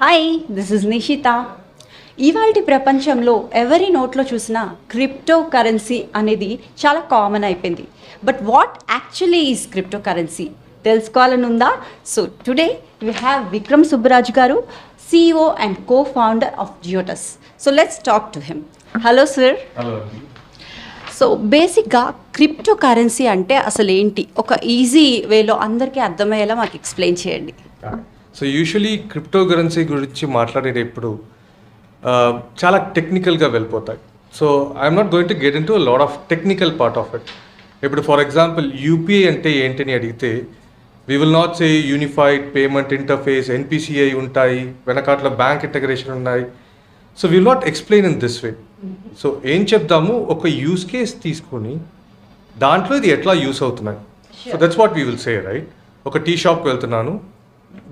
Hi, this is నిషిత. ఇవాల్టి ప్రపంచంలో ఎవరి నోట్లో చూసినా క్రిప్టో కరెన్సీ అనేది చాలా కామన్ అయిపోయింది. But what actually is crypto currency తెలుసుకోవాలని ఉందా? So today we have Vikram Subbaraj garu, CEO and co-founder of Giottus. So let's talk to him. Hello sir. Hello. So బేసిక్గా క్రిప్టో కరెన్సీ అంటే అసలు ఏంటి? ఒక ఈజీ వేలో అందరికీ అర్థమయ్యేలా మాకు ఎక్స్ప్లెయిన్ చేయండి. సో యూజువలీ క్రిప్టో కరెన్సీ గురించి మాట్లాడేటప్పుడు చాలా టెక్నికల్గా వెళ్ళిపోతాయి. So I'm not going to get in to lot of technical part of it. ఇప్పుడు ఫర్ ఎగ్జాంపుల్ యూపీఐ అంటే ఏంటని అడిగితే we will not say unified payment interface, NPCI ఉంటాయి, వెనకాట్ల బ్యాంక్ ఇంటగ్రేషన్ ఉన్నాయి. So will not explain in this way. So ఏం చెప్దాము, ఒక use case తీసుకొని దాంట్లో ఇది ఎట్లా యూస్ అవుతున్నాయి. So that's what we will say, right? ఒక టీ షాప్కి వెళ్తున్నాను,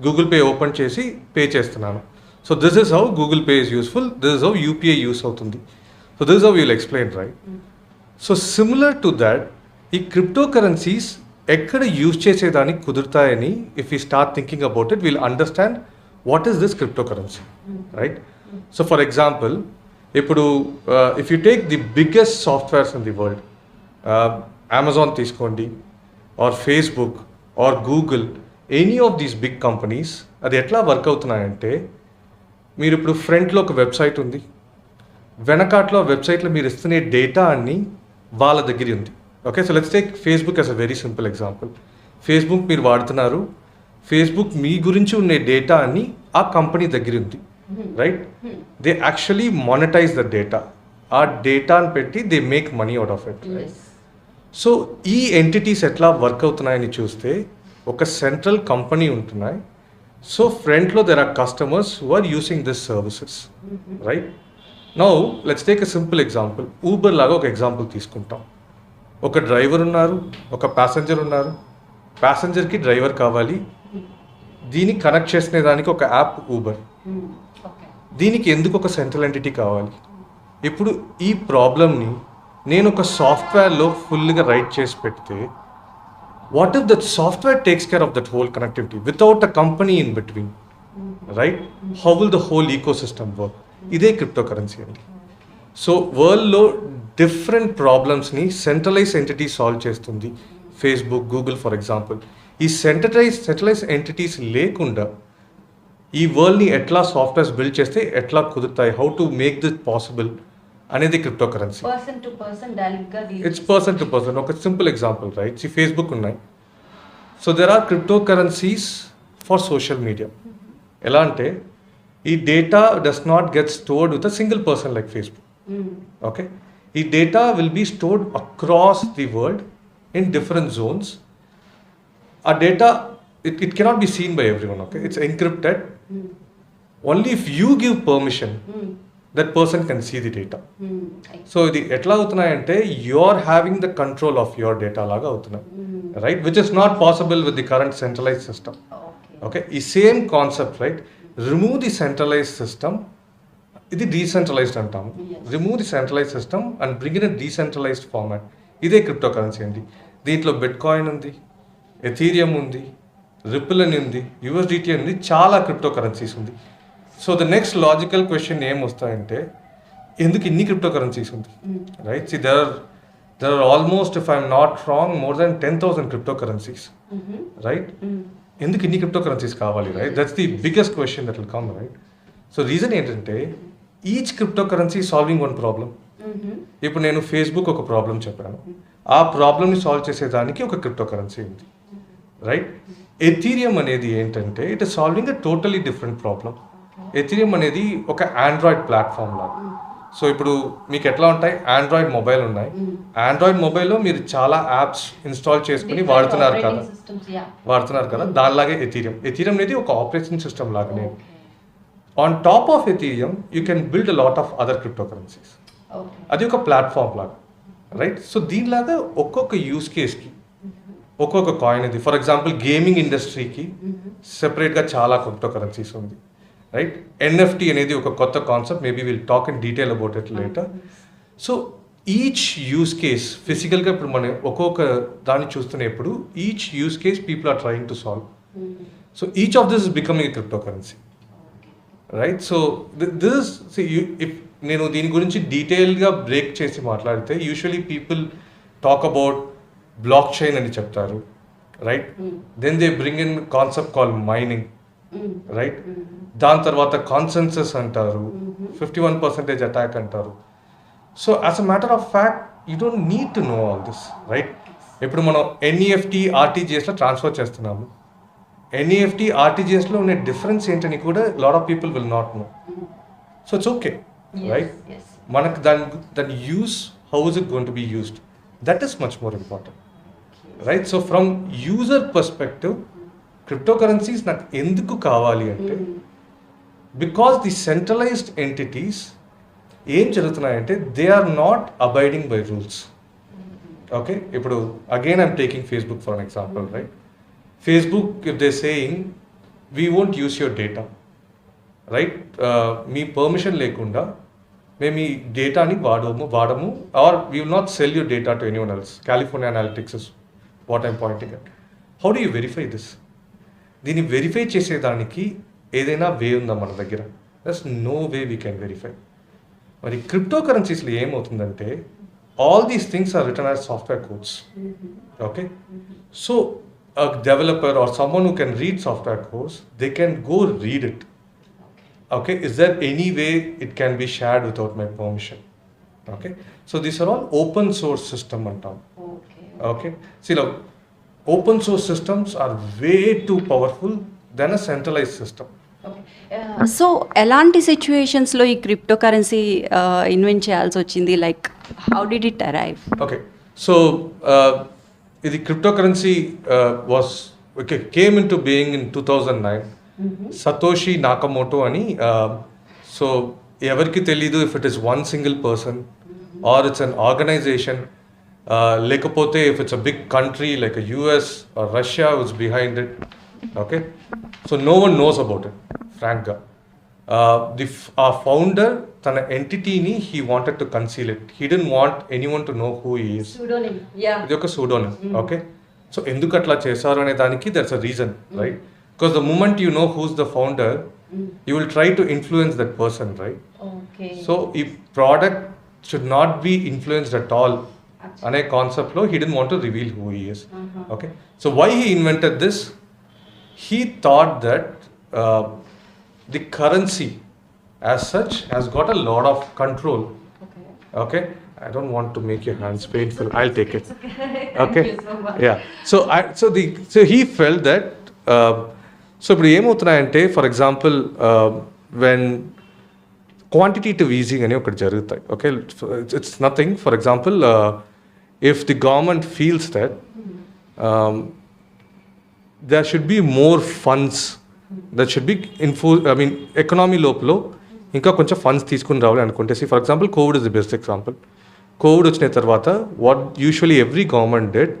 గూగుల్ పే ఓపెన్ చేసి పే చేస్తున్నాను. So this is how Google pay is useful, this is how UPI use అవుతుంది. So this is how will explain, right? So similar to that ఈ crypto currencies ఎక్కడ use చేసేదానికి కుదురుతాయని if you start thinking about it will understand what is this crypto currency, right? So for example ఇప్పుడు if you take the biggest softwares in the world, Amazon తీసుకోండి, or Facebook or Google, any of these big companies అది ఎట్లా work అవుతున్నాయంటే మీరు ఇప్పుడు ఫ్రంట్లో ఒక website ఉంది, వెనకాట్లో వెబ్సైట్లో మీరు ఇస్తున్న డేటా అన్ని వాళ్ళ దగ్గర ఉంది. Okay, so let's take Facebook as a very simple example. Facebook మీరు వాడుతున్నారు, ఫేస్బుక్ మీ గురించి ఉన్న డేటా అన్ని ఆ కంపెనీ దగ్గర ఉంది, right? They actually monetize the data. ఆ డేటాని పెట్టి they make money out of it. So ఈ ఎంటిటీస్ ఎట్లా వర్క్ అవుతున్నాయని చూస్తే ఒక సెంట్రల్ కంపెనీ ఉంటున్నాయి. సో ఫ్రంట్లో there are customers who are using this services, right? Now let's take a simple example. Uber లాగా ఒక ఎగ్జాంపుల్ తీసుకుంటాం. ఒక డ్రైవర్ ఉన్నారు, ఒక ప్యాసింజర్ ఉన్నారు. ప్యాసింజర్కి డ్రైవర్ కావాలి, దీన్ని కనెక్ట్ చేసుకునే దానికి ఒక యాప్ ఊబర్. దీనికి ఎందుకు ఒక సెంట్రల్ ఎంటిటీ కావాలి? ఇప్పుడు ఈ ప్రాబ్లమ్ని నేను ఒక సాఫ్ట్వేర్లో ఫుల్గా రైట్ చేసి పెడితే what if that software takes care of that whole connectivity without a company in between, right? How will the whole ecosystem work? ఇదే క్రిప్టో కరెన్సీ అండి. సో వరల్డ్లో డిఫరెంట్ ప్రాబ్లమ్స్ని సెంట్రలైజ్ ఎంటిటీ సాల్వ్ చేస్తుంది. Facebook, Google for example. ఈ centralize entities లేకుండా ఈ వరల్డ్ని ఎట్లా సాఫ్ట్వేర్స్ బిల్డ్ చేస్తే ఎట్లా కుదురుతాయి, how to make this possible అనేది crypto currency. It's person to person. ఒక సింపుల్ ఎగ్జాంపుల్, రైట్? ఈ ఫేస్బుక్ ఉన్నాయి. So there are crypto currencies for social media. ఎలా అంటే ఈ data does not get stored with a single person like Facebook. Okay, ఈ data will be stored across the world in different zones. ఆ data it cannot be seen by everyone. Okay, it's encrypted. Only if you give permission that person can see the data. So ఇది ఎట్లా అవుతున్నాయంటే you are having the control of your data లాగా అవుతున్నాయి, right? Which is not possible with the current centralized system. Okay, ఈ same concept, right? Remove the centralized system, ఇది decentralized అంటాము. Remove the centralized system and bring in a decentralized format. ఇదే crypto currency అండి. దీంట్లో bitcoin ఉంది, Ethereum ఉంది, Ripple అని ఉంది, USDT ఉంది, చాలా క్రిప్టో కరెన్సీస్ ఉంది. So the next logical question ఏం వస్తాయంటే ఎందుకు ఇన్ని క్రిప్టో కరెన్సీస్ ఉంది, right? See there are almost, if I'm not wrong, more than 10,000 cryptocurrencies, right? ఎందుకు ఇన్ని క్రిప్టో కరెన్సీస్ కావాలి, right? That's the biggest question that will come, right? So reason ఏంటంటే each crypto currency solving one problem. ఇప్పుడు నేను Facebook ఒక problem చెప్పాను, ఆ ప్రాబ్లమ్ని సాల్వ్ చేసేదానికి ఒక క్రిప్టో కరెన్సీ ఉంది, రైట్? ఎథీరియం అనేది ఏంటంటే it is solving a totally different problem. Ethereum అనేది ఒక ఆండ్రాయిడ్ ప్లాట్ఫామ్ లాగా. సో ఇప్పుడు మీకు ఎట్లా ఉంటాయి, ఆండ్రాయిడ్ మొబైల్ ఉన్నాయి, ఆండ్రాయిడ్ మొబైల్లో మీరు చాలా యాప్స్ ఇన్స్టాల్ చేసుకుని వాడుతున్నారు కదా, దానిలాగే ఎథీరియం అనేది ఒక ఆపరేటింగ్ సిస్టమ్ లాగానే. On top of Ethereum you can build a lot of other crypto currencies. అది ఒక ప్లాట్ఫామ్ లాగా, రైట్? సో దీనిలాగా ఒక్కొక్క యూస్ కేస్కి ఒక్కొక్క కాయిన్ ఇది. ఫర్ ఎగ్జాంపుల్ గేమింగ్ ఇండస్ట్రీకి సెపరేట్గా చాలా క్రిప్టో కరెన్సీస్ ఉంది, రైట్? NFT అనేది ఒక కొత్త concept, maybe will talk in detail about it later. So each use case ఫిజికల్గా ఇప్పుడు మనం ఒక్కొక్క దాన్ని చూస్తున్నప్పుడు each use case people are trying to solve. So each of this is becoming a crypto currency, right so this if నేను దీని గురించి డీటెయిల్గా బ్రేక్ చేసి మాట్లాడితే usually people talk about blockchain అని చెప్తారు, right? Then they bring in concept call mining, right? దాని తర్వాత కాన్సెన్సస్ అంటారు, 51% అటాక్ అంటారు. So as a matter of fact you don't need to know all this, right? ఇప్పుడు మనం NEFT ఆర్టీజీఎస్లో transfer చేస్తున్నాము. ఎన్ఈఎఫ్టీ ఆర్టీజీఎస్లో ఉండే డిఫరెన్స్ ఏంటని కూడా lot of people will not know. So it's okay, right? మనకు దాని use, how is it going to be used, that is much more important, right? So from user perspective crypto currencies నాకు ఎందుకు కావాలి అంటే because the centralized entities ఏం జరుగుతున్నాయంటే they are not abiding by rules. Okay, ఇప్పుడు again I'm taking Facebook for an example, right? Facebook, if they're saying, we won't use your data, right? మీ permission లేకుండా మేము ఈ డేటాని వాడము are we will not sell your data to anyone else. California analytics is what I'm pointing at. How do you verify this? దీన్ని verify చేసేదానికి ఏదైనా way ఉందా మన దగ్గర? That's no way we can verify. మరి క్రిప్టో కరెన్సీస్లో ఏమవుతుందంటే all these things are return as software codes. Okay, so a developer or someone who can read software codes, they can go read it. Okay, is there any way it can be shared without my permission? Okay, so these are all open source system on top. Okay, see now, open source systems are way too powerful than a centralized system. So ఎలాంటి సిచ్యువేషన్స్లో ఈ crypto currency invent చేయాల్సి వచ్చింది? Like how did it arrive? Okay, so ఇది crypto currency came into being in 2009. Satoshi Nakamoto అని, so ఎవరికి తెలీదు if it is one single person or it's an organization, లేకపోతే if it's a big country like US or Russia was behind it. Okay, so no one knows about it ఫ్రాంక్గా. ఆ founder తన ఎంటిటీని he wanted to conceal it. He didn't want anyone to know who he is. ఇది ఒక సూడోనిమ్. Okay, so ఎందుకు అట్లా చేశారు అనే దానికి that's a reason, right? Because the moment you know who's the founder you will try to influence that person, right? So ఈ product should not be influenced at all అనే కాన్సెప్ట్లో he didn't want to reveal who he is. Okay, so why he invented this? He thought that the currency as such has got a lot of control. Okay, I don't want to make your hands painful. I'll take it. Okay, yeah. So he felt that. So ఇప్పుడు ఏమవుతున్నాయంటే for example when quantitative easing అని ఒకటి జరుగుతాయి. Okay, it's nothing. For example if the government feels that there should be more funds that should be economy లోపల ఇంకా కొంచెం funds తీసుకుని రావాలి అనుకుంటే, for example covid is the best example. Covid వచ్చిన తర్వాత what usually every government did,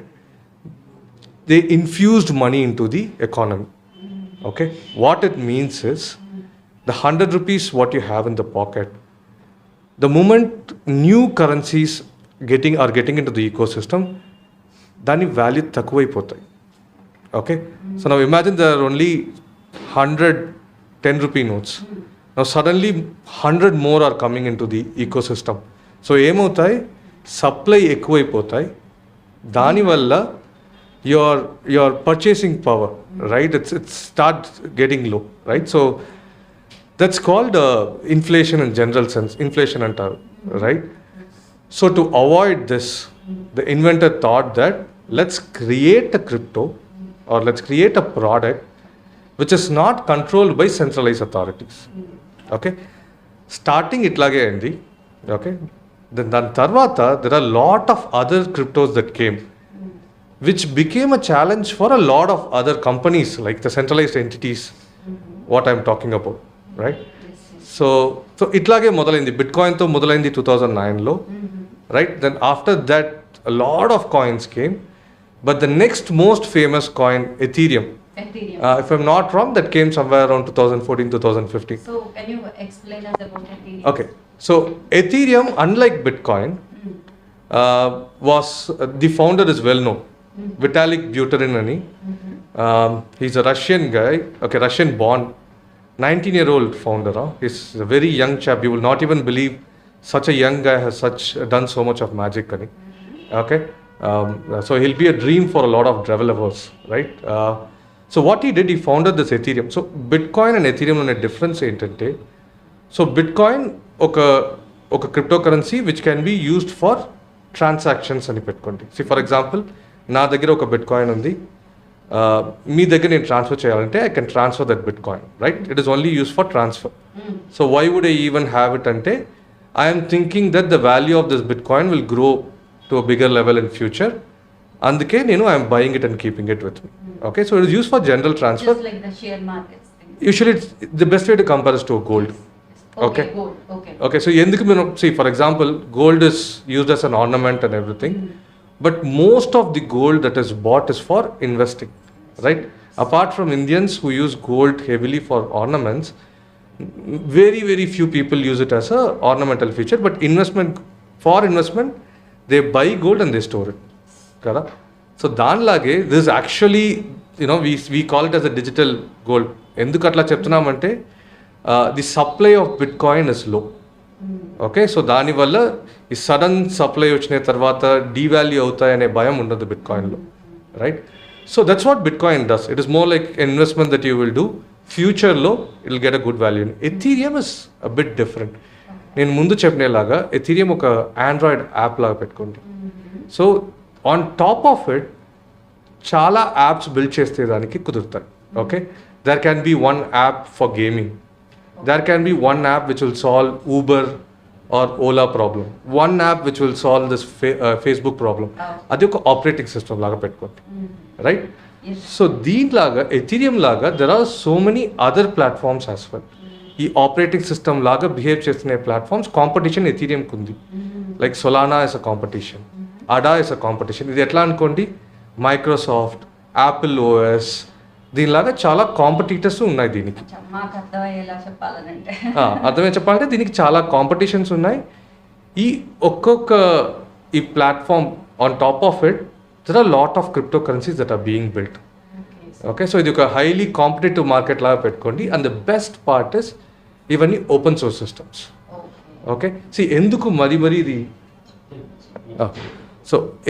they infused money into the economy. Okay, what it means is the 100 rupees what you have in the pocket, the moment new currencies are getting into the ecosystem, దాని value తక్కువైపోతాయి. Okay, so now imagine there are only 100 10 rupee notes. Now suddenly 100 more are coming into the ecosystem. So ఏమవుతాయి, supply ఎక్కువైపోతాయి. దానివల్ల your purchasing power, right, it starts getting low, right? So that's called inflation in general sense. Inflation antaru, right? So to avoid this, the inventor thought that let's create a crypto or let's create a product which is not controlled by centralized authorities. Okay, starting itlage andi. Okay, then tarvata there are a lot of other cryptos that came which became a challenge for a lot of other companies like the centralized entities, what I'm talking about, right? So itlage modalaindi, bitcoin tho modalaindi 2009 lo, right? Then after that a lot of coins came. But the next most famous coin, Ethereum. If I'm not wrong, that came somewhere around 2014, 2015. So can you explain us about Ethereum? Okay, so Ethereum, unlike Bitcoin, was the founder is well known, Vitalik Buterin ani. He's a Russian guy. Okay, Russian born, 19-year-old founder. He's a very young chap. You will not even believe such a young guy has done so much of magic. Okay, so he'll be a dream for a lot of developers, right? So what he did, he founded this Ethereum. So Bitcoin and Ethereum ఉన్న difference ఏంటంటే, so Bitcoin ఒక cryptocurrency which can be used for transactions అని పెట్టుకోండి. See, for example, నా దగ్గర ఒక Bitcoin ఉంది, మీ దగ్గర నేను ట్రాన్స్ఫర్ చేయాలంటే I can transfer that Bitcoin, right? It is only used for transfer. So why would I even have it అంటే, I am thinking that the value of this Bitcoin will grow to a bigger level in future. అందుకే నేను I am buying it and keeping it with me. Okay, so it is used for general transfer. Just like the share markets thing. Usually it's the best way to compare is to gold. Okay. Gold. Okay. Okay, so ఎందుకు మనం, see, for example, gold is used as an ornament and everything, but most of the gold that is bought is for investing, right? Apart from Indians who use gold heavily for ornaments, very, very few people use it as a ornamental feature, but for investment, they buy gold and they store it. Kada? So దానిలాగే this actually, we call it as a digital gold. ఎందుకు అట్లా చెప్తున్నామంటే, the supply of bitcoin is low. Okay, so దానివల్ల ఈ sudden supply వచ్చిన తర్వాత devalue అవుతాయనే భయం ఉండదు బిట్కాయిన్లో, right? So that's what bitcoin does. It is more like investment that you will do. ఫ్యూచర్లో it will get a good value. Ethereum is a bit different. నేను ముందు చెప్పినలాగా ఎథీరియం ఒక ఆండ్రాయిడ్ యాప్ లాగా పెట్టుకోండి. So on top of it చాలా apps build చేస్తే దానికి కుదురుతాయి. Okay, there can be one app for gaming. There can be one app which will solve Uber or Ola problem. One app which will solve this Facebook problem. అది ఒక operating system లాగా పెట్టుకోండి, right? So దీనిలాగా Ethereum లాగా there are so many other platforms as well. ఈ operating system లాగా behave చేస్తున్న platforms competition ఎథీరియంకి ఉంది. Like Solana is a competition, Ada is a competition. ఇది ఎట్లా అనుకోండి, మైక్రోసాఫ్ట్, యాపిల్ ఓఎస్, దీనిలాగా చాలా కాంపిటీటర్స్ ఉన్నాయి దీనికి. అర్థమే చెప్పాలంటే దీనికి చాలా కాంపిటీషన్స్ ఉన్నాయి. ఈ platform on top of it there are lot of crypto currencies that are being built. Okay, so ఇది ఒక హైలీ కాంపిటేటివ్ మార్కెట్ లాగా పెట్టుకోండి. And the best part is ఇవన్నీ ఓపెన్ సోర్స్ సిస్టమ్స్. ఓకే, ఎందుకు మరీ ఇది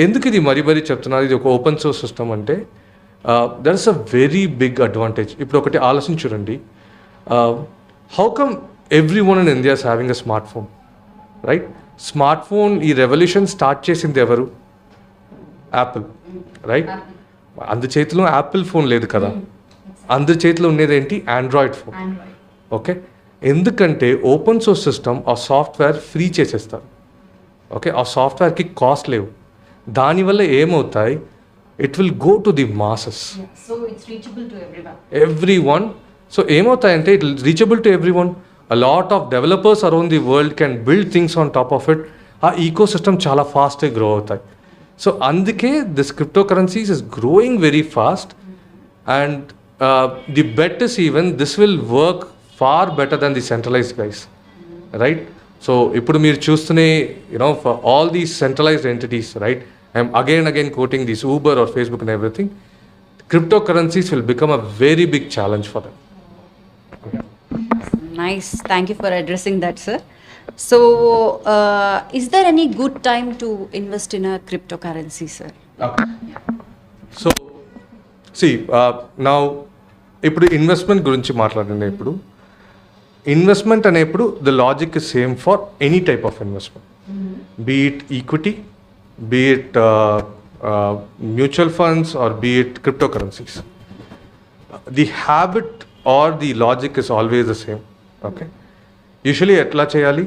ఎందుకు ఇది మరీ చెప్తున్నారు, ఇది ఒక ఓపెన్ సోర్స్ సిస్టమ్ అంటే there is a very big advantage. ఇప్పుడు ఒకటి ఆలోచించురండి, how come every one in India is having a smart phone, right? Smart phone ఈ రెవల్యూషన్ స్టార్ట్ చేసింది ఎవరు? Apple, right? అందరి చేతిలో యాపిల్ ఫోన్ లేదు కదా, అందరి చేతిలో ఉండేది ఏంటి? Android phone. ఓకే, ఎందుకంటే ఓపెన్ సోర్స్ సిస్టమ్ ఆ సాఫ్ట్వేర్ ఫ్రీ చేసేస్తారు. ఓకే, ఆ సాఫ్ట్వేర్కి కాస్ట్ లేవు. దానివల్ల ఏమవుతాయి, it will go to the masses. Yeah, so it's reachable to everyone. So ఏమవుతాయంటే it will reachable to everyone. A lot of developers around the world can build things on top of it. ఆ ecosystem చాలా ఫాస్ట్గా grow అవుతాయి. So అందుకే this cryptocurrencies is growing very fast, and the bet is even this will work far better than the centralized guys, right? So ఇప్పుడు మీరు చూస్తూనే for all these centralized entities, right? I'm again quoting this Uber or Facebook and everything. Cryptocurrencies will become a very big challenge for them. Nice. Thank you for addressing that, sir. So, is there any good time to invest in a cryptocurrency, sir? Okay. So, see, now, ఇప్పుడు investment గురించి మాట్లాడండి. ఇప్పుడు investment అనేప్పుడు the logic is same for any type of investment, be it equity, be it mutual funds or be it cryptocurrencies. The habit or the logic is always the same. Okay, usually etla cheyali,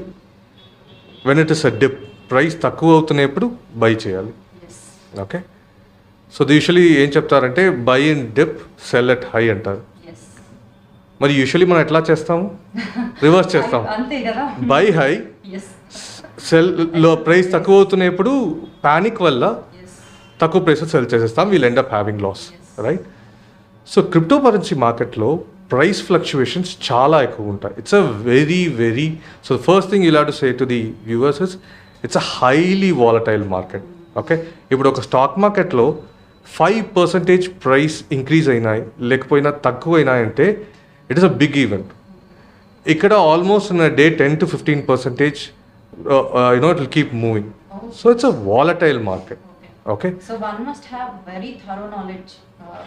when it is a dip, price takku avutunappudu buy cheyali. Yes. Okay, so they usually em cheptarante buy in dip, sell at high antaru. Yes. మరి usually మనం ఎట్లా చేస్తాము? Reverse చేస్తాం. అంతే కదా, by high, సెల్లో price తక్కువ అవుతున్నప్పుడు ప్యానిక్ వల్ల తక్కువ ప్రైస్ సెల్ చేసేస్తాం. We'll end up having loss, right? So crypto currency మార్కెట్లో ప్రైస్ ఫ్లక్చువేషన్స్ చాలా ఎక్కువ ఉంటాయి. It's a very so first thing you have to say to the viewers is it's a highly volatile market. Okay, ఇప్పుడు ఒక stock మార్కెట్లో 5% price increase అయినాయి లేకపోయినా తక్కువ అయినాయంటే it is a big event. ఇక్కడ almost in a day 10-15%, it will keep moving. So it's a volatile market. Okay. So one must have very thorough knowledge.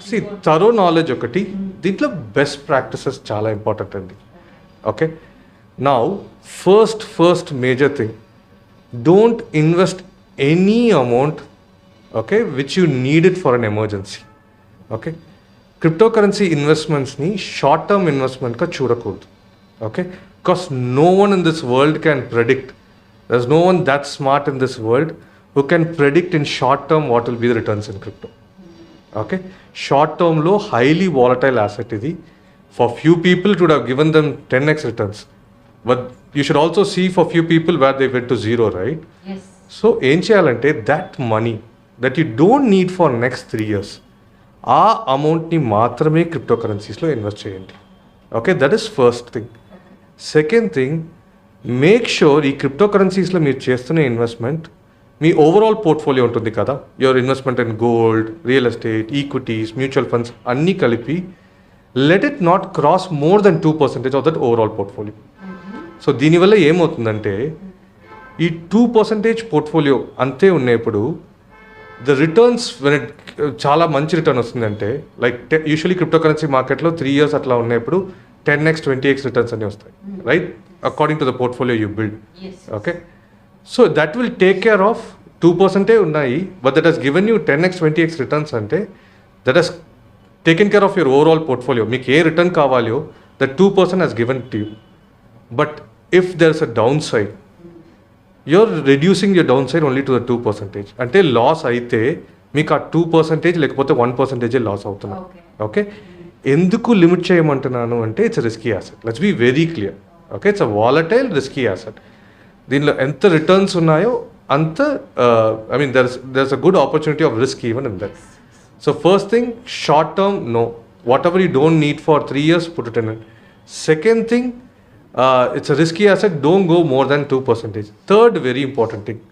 See, thorough knowledge ఒకటి, దీంట్లో best practices చాలా important అండి. Okay, now first major thing, don't invest any amount, okay, which you need it for an emergency. Okay, cryptocurrency ఇన్వెస్ట్మెంట్స్ని short term ఇన్వెస్ట్మెంట్గా చూడకూడదు. Okay, because no one in this world can predict, there is no one that smart in this world who can predict in short term what will be the returns in crypto. Okay, short term lo highly volatile asset idi. For few people it would have given them 10x returns, but you should also see for few people where they went to zero, right? Yes. So em cheyalante that money that you don't need for next 3 years, aa amount ni maatrame cryptocurrencies lo invest cheyandi. Okay, that is first thing. Second thing, make sure ee cryptocurrencies lo meer chestune investment me overall portfolio ఉంటుంది కదా, your investment in gold, real estate, equities, mutual funds అన్నీ కలిపి let it not cross more than 2% of that overall portfolio. So దీనివల్ల ఏమవుతుందంటే ఈ 2% portfolio అంతే ఉన్నప్పుడు the returns చాలా మంచి రిటర్న్ వస్తుందంటే, లైక్ యూజువలీ క్రిప్టోకరెన్సీ మార్కెట్లో 3 years అట్లా ఉన్నప్పుడు 10x 20x రిటర్న్స్ అన్నీ వస్తాయి, right, according to the portfolio you build. Okay, so that will take care of 2% ఉన్నాయి, but that has given you 10x 20x returns అంటే that has taken care of your overall portfolio. మీకు ఏ return కావాలో that 2% has given to you. But if there is a down side, you're reducing your down side only to the 2%. అంటే loss అయితే మీకు ఆ 2% లేకపోతే 1% loss అవుతున్నారు. Okay, ఎందుకు లిమిట్ చేయమంటున్నాను అంటే it's risky asset. Let's be very clear. Okay, it's a volatile risky asset. దీనిలో ఎంత రిటర్న్స్ ఉన్నాయో అంత there's a good opportunity of risk even in that. So first thing, short term no, whatever you don't need for 3 years put it in. Second thing, it's a risky asset, don't go more than 2%. Third very important thing,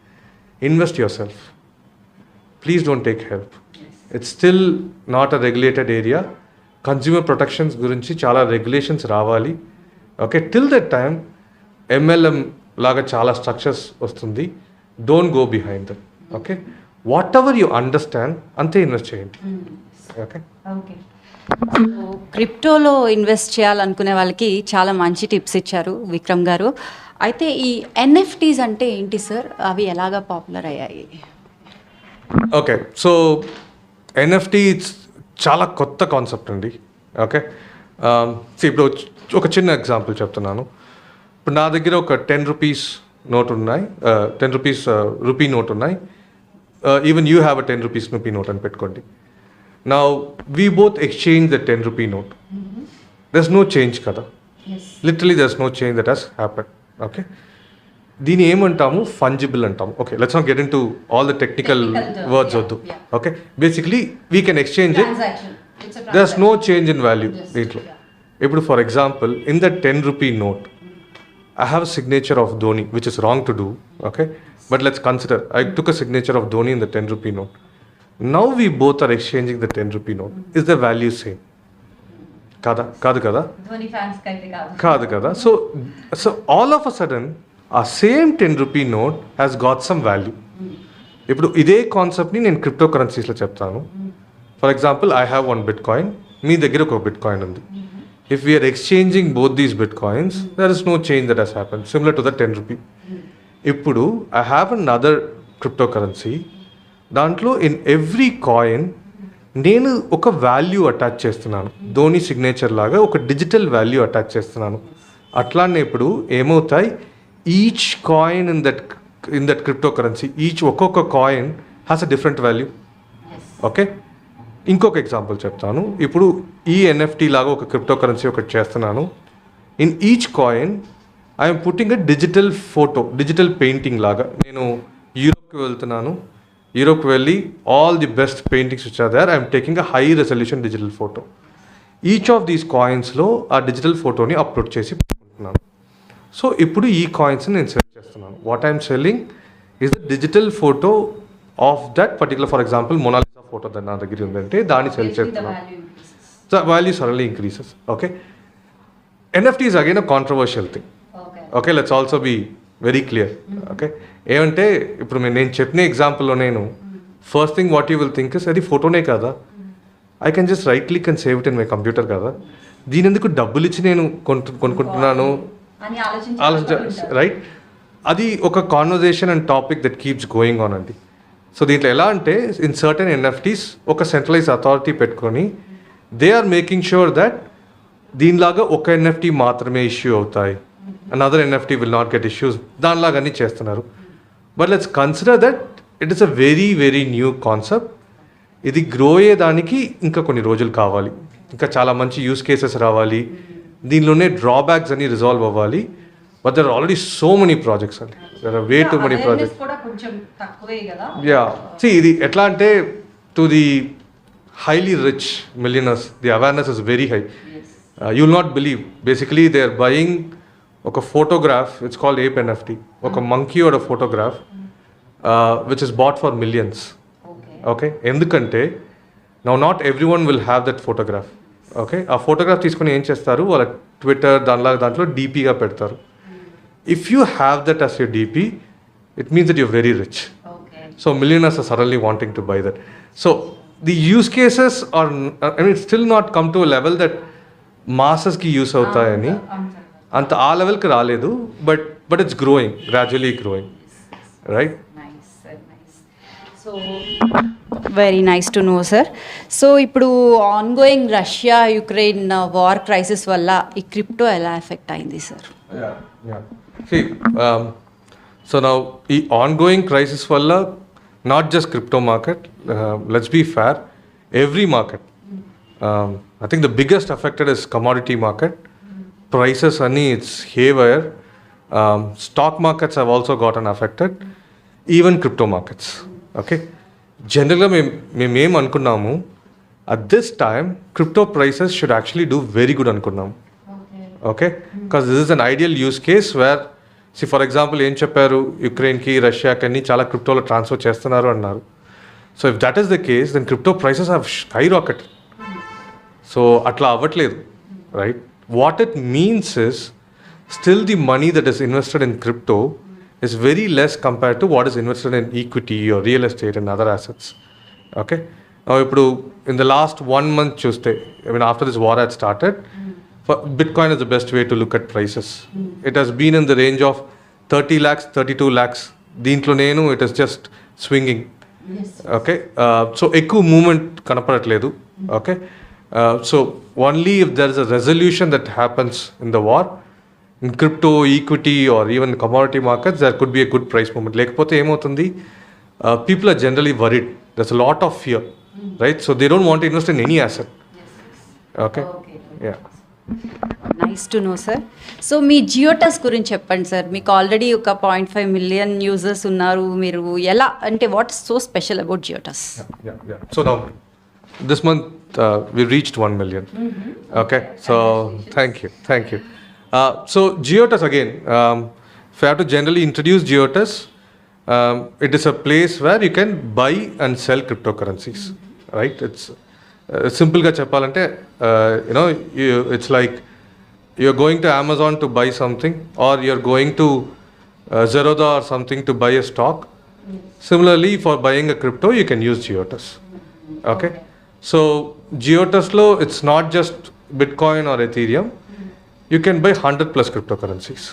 invest yourself. Please don't take help. It's still not a regulated area. Consumer protections గురించి చాలా regulations రావాలి. Okay, till that time MLM లాగా చాలా structures వస్తుంది. Don't go behind that. Okay, what ever you understand అంతే invest చేయండి. Okay, క్రిప్టోలో invest చేయాలనుకునే వాళ్ళకి చాలా మంచి టిప్స్ ఇచ్చారు విక్రమ్ గారు. అయితే ఈ NFTs అంటే ఏంటి సార్, అవి ఎలాగా పాపులర్ అయ్యాయి? ఓకే, సో NFT చాలా కొత్త కాన్సెప్ట్ అండి. ఓకే, ఇప్పుడు ఒక చిన్న ఎగ్జాంపుల్ చెప్తున్నాను. ఇప్పుడు నా దగ్గర ఒక 10 rupees నోట్ ఉన్నాయి, 10 rupees రూపీ నోట్ ఉన్నాయి. Even you have a 10 rupees rupee note అని పెట్టుకోండి. Now we both exchange the 10 rupee note. There's no change కదా, literally there's no change that has happen. Okay, దీన్ని ఏమంటాము, ఫంజిబుల్ అంటాము. Okay, let's not get into all the technical words వద్దు. Okay, basically we can exchange it, there's no change in value దీంట్లో. ఇప్పుడు for example in the 10 rupee note I have a signature of Dhoni, which is wrong to do, okay? But let's consider, I took a signature of Dhoni in the 10 rupee note. Now we both are exchanging the 10 rupee note. Is the value same? Kada? Dhoni fans kaite kaadu. Kada. So all of a sudden, our same 10 rupee note has got some value. ఇప్పుడు ఇదే కాన్సెప్ట్ని నేను crypto కరెన్సీస్లో చెప్తాను. For example, I have 1 Bitcoin, మీ దగ్గర ఒక Bitcoin ఉంది. If we are exchanging both these Bitcoins, there is no change that has happened, similar to the 10 rupee. Ippudu, I have another cryptocurrency. Dantlo, in every coin, నేను ఒక value attach చేస్తున్నాను. Dhoni signature లాగా ఒక digital value attach చేస్తున్నాను. అట్లానే ఇప్పుడు ఏమవుతాయి, each coin in that cryptocurrency, ఒక్కొక్క coin has a different value. Okay, ఇంకొక ఎగ్జాంపుల్ చెప్తాను. ఇప్పుడు ఈ NFT లాగా ఒక క్రిప్టోకరెన్సీ ఒకటి చేస్తున్నాను. In each coin I'm putting a digital photo, digital painting లాగా. నేను యూరోప్కి వెళ్తున్నాను. యూరోప్కి వెళ్ళి all the best paintings which are there, I'm taking a high resolution digital photo. Each of these కాయిన్స్లో ఆ డిజిటల్ ఫోటోని అప్లోడ్ చేసి పెట్టుకుంటున్నాను. సో ఇప్పుడు ఈ కాయిన్స్ని నేను సెల్ చేస్తున్నాను. What I'm selling is the digital photo of that particular, for example Mona Lisa photo నా దగ్గర ఉందంటే దాన్ని సెల్ చేస్తున్నాను. The value suddenly increases. Okay, NFT is again a controversial thing. Okay, let's also be very clear. Okay, ఏమంటే ఇప్పుడు నేను చెప్పిన ఎగ్జాంపుల్లో నేను first thing what you will think is అది ఫోటోనే కదా, I can just right click and save it in my computer కదా, దీని ఎందుకు డబ్బులు ఇచ్చి నేను కొనుక్కుంటున్నాను రైట్. అది ఒక conversation and topic that keeps going on అండి. సో దీంట్లో ఎలా అంటే ఇన్ సర్టెన్ ఎన్ఎఫ్టీస్ ఒక సెంట్రలైజ్ అథారిటీ పెట్టుకొని they are making sure that దీనిలాగా ఒక ఎన్ఎఫ్టీ మాత్రమే ఇష్యూ అవుతాయి, another NFT will not get issues, దానిలాగా అన్నీ చేస్తున్నారు. But let's consider that it is a very very new concept. ఇది గ్రో అయ్యేదానికి ఇంకా కొన్ని రోజులు కావాలి, ఇంకా చాలా మంచి యూస్ కేసెస్ రావాలి, దీనిలోనే డ్రాబ్యాక్స్ అన్ని రిజాల్వ్ అవ్వాలి. But there are already so many projects అండి, there are way too many projects. You see ఇది ఎట్లా అంటే to the highly rich millionaires, the awareness is very high. You will not believe, basically they are buying a photograph, it's called ape NFT, a monkey or a photograph which is bought for millions. Okay, endukante now not everyone will have that photograph. Okay, ఆ photograph తీసుకొని ఏం చేస్తారు, వాళ్ళ Twitter దాంట్లో డీపీగా పెడతారు. If you have that as your DP, it means that you're very rich. So millionaires are suddenly wanting to buy that. So the use cases are, I mean, still not come to a level that masses ki use avutayani anta aa level ki raaledu, but it's growing, gradually growing, right? Nice sir, nice. So very nice to know sir. So ఇప్పుడు ongoing Russia Ukraine war crisis వల్ల ఈ crypto ఎలా effect అయింది sir? Yeah. See, so now ఈ ongoing crisis వల్ల not just crypto market, let's be fair, every market. I think the biggest affected is commodity market. Prices ani it's haywire. Stock markets have also gotten affected, even crypto markets. Okay, generally మేము ఏం అనుకున్నాము, at this time crypto prices should actually do very good అనుకున్నాము. Okay, because this is an ideal use case where, see for example ఏం చెప్పారు, యుక్రెయిన్కి రష్యాకి చాలా క్రిప్టోలో transfer చేస్తున్నారు అన్నారు. So if that is the case then crypto prices have skyrocket. సో అట్లా అవ్వట్లేదు, right? What it means is still the money that is invested in crypto is very less compared to what is invested in equity or real estate and other assets. Okay, now ఇప్పుడు in the last 1 month చూస్తే, I mean after this war had started, Bitcoin is the best way to look at prices. It has been in the range of 30 lakhs, 32 lakhs. దీంట్లో నేను it is just swinging. Okay, so ఎక్కువ moment కనపడట్లేదు. Okay, so only if there is a resolution that happens in the war, in crypto, equity or even commodity markets, there could be a good price movement. లేకపోతే ఏమవుతుంది, people are generally worried. There's a lot of fear, right? So they don't want to invest in any asset. Okay, yeah. Nice to know sir. సో మీ జియోటస్ గురించి చెప్పండి sir. మీకు already ఒక 0.5 million users ఉన్నారు. మీరు ఎలా అంటే what is so special about Giottus? So now this month we reached 1 million. Okay, so thank you. So Giottus again, if I have to generally introduce Giottus, it is a place where you can buy and sell cryptocurrencies, right? It's సింపుల్గా చెప్పాలంటే it's like you're going to Amazon to buy something, or you're going to Zerodha or something to buy a stock. Similarly, for buying a crypto, you can use Giottus. Okay, so Giottuslo it's not just Bitcoin or Ethereum. You can buy 100+ cryptocurrencies.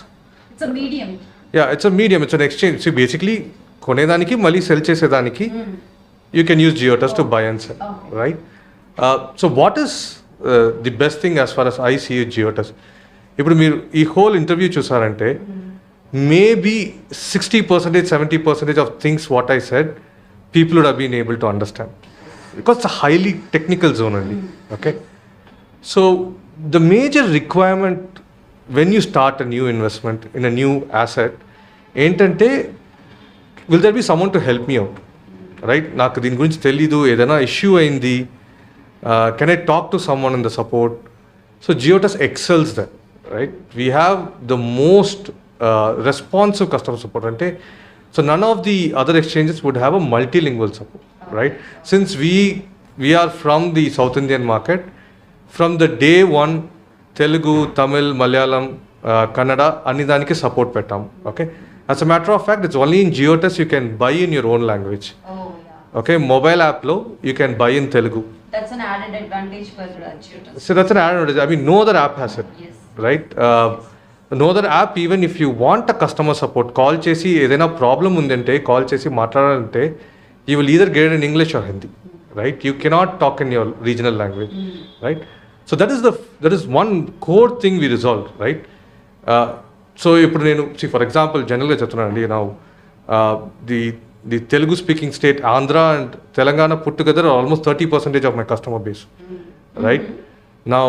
It's a medium. Yeah, it's a medium. It's an exchange. So basically, కొనేదానికి మళ్ళీ cell చేసేదానికి you can use Giottus to buy and sell, right? So what is the best thing as far as I see Giottus? ఇప్పుడు మీరు ఈ whole interview చూసారంటే maybe 60%, 70% of things what I said, people would have been able to understand. Because it's a highly technical zone only. Okay? So the major requirement when you start a new investment in a new asset, ఏంటంటే will there be someone to help me out? Right? నాకు దీని గురించి తెలీదు, ఏదైనా issue అయింది, can I talk to someone in the support? So Giottus excels there, right? We have the most responsive customer support. So none of the other exchanges would have a multilingual support, right? Since we are from the South Indian market, from the day one Telugu, Tamil, Malayalam, Kannada అన్ని దానికి support పెట్టాము. Okay, as a matter of fact it's only in Giottus you can buy in your own language. Okay, mobile యాప్లో you can buy in Telugu. That's an added advantage for Giottus. So that's an added advantage. I mean, no other app has it, Yes. right? No other app, even if you want a customer support, call chesi ఏదైనా problem ఉందంటే call చేసి మాట్లాడాలంటే you will either get it in English or Hindi, right? You cannot talk in your regional language, right? So that is one core thing we resolved, right? So ఇప్పుడు నేను for example జనరల్గా చెప్తున్నానండి, now the Telugu speaking state, Andhra and Telangana put together are almost 30% of my customer base, right? Now,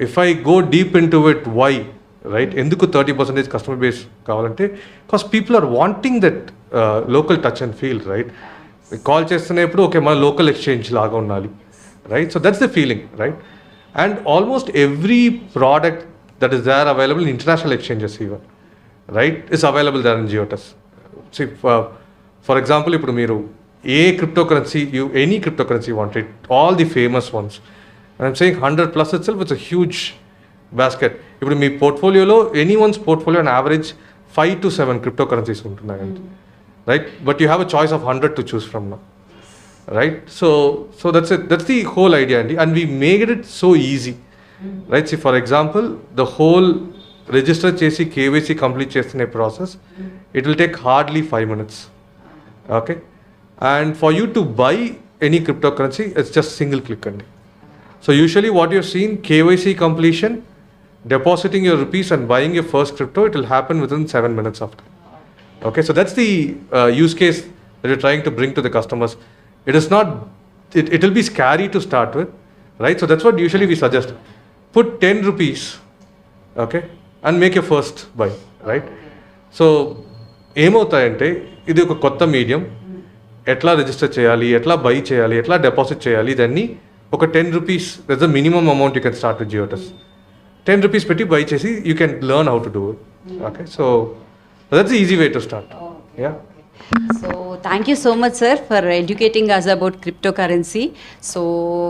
if I go deep into it, why, right? Enduku 30% customer base kavalante, because people are wanting that local touch and feel, right? Call చేస్తున్నప్పుడు okay మన local exchange లాగా ఉండాలి, right? So that's the feeling, right? And almost every product that is there available in international exchanges even, right, is available there in Giottus. See, for example, ఇప్పుడు మీరు ఏ cryptocurrency, any cryptocurrency you want it, all the famous ones, and I'm saying 100 plus itself, it's a huge basket. ఇప్పుడు మీ పోర్ట్ఫోలియోలో anyone's portfolio on average 5 to 7 cryptocurrencies ఉంటున్నాయండి, right? But you have a choice of 100 to choose from now, right? So that's it. That's the whole idea, and we made it so easy, right? See, for example, the whole register chesi KYC complete chestune process, it will take hardly 5 minutes. Okay, and for you to buy any cryptocurrency, it's just single click only. So usually what you've seen, KYC completion, depositing your rupees and buying your first crypto, it will happen within 7 minutes after. Okay, so that's the use case that we're trying to bring to the customers. It is not, it will be scary to start with, right? So that's what usually we suggest. Put 10 rupees, okay, and make your first buy, right? So ఏమవుతాయంటే ఇది ఒక కొత్త medium, ఎట్లా register చేయాలి, ఎట్లా by చేయాలి, ఎట్లా deposit చేయాలి, ఇదన్నీ ఒక 10 rupees that's the minimum amount you can start with Giottus. 10 rupees పెట్టి బై చేసి you can learn how to do it. Okay, so that's easy way to start. Yeah. So thank you so much, sir, for educating us about cryptocurrency. So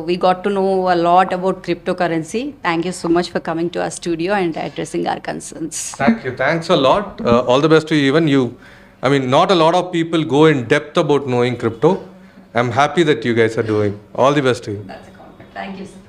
we got to know a lot about cryptocurrency. Thank you so much for coming to our studio and addressing our concerns. Thank you. Thanks a lot. All the best to you. Even you. I mean, not a lot of people go in depth about knowing crypto. I'm happy that you guys are doing. All the best to you. That's a compliment. Thank you, sir.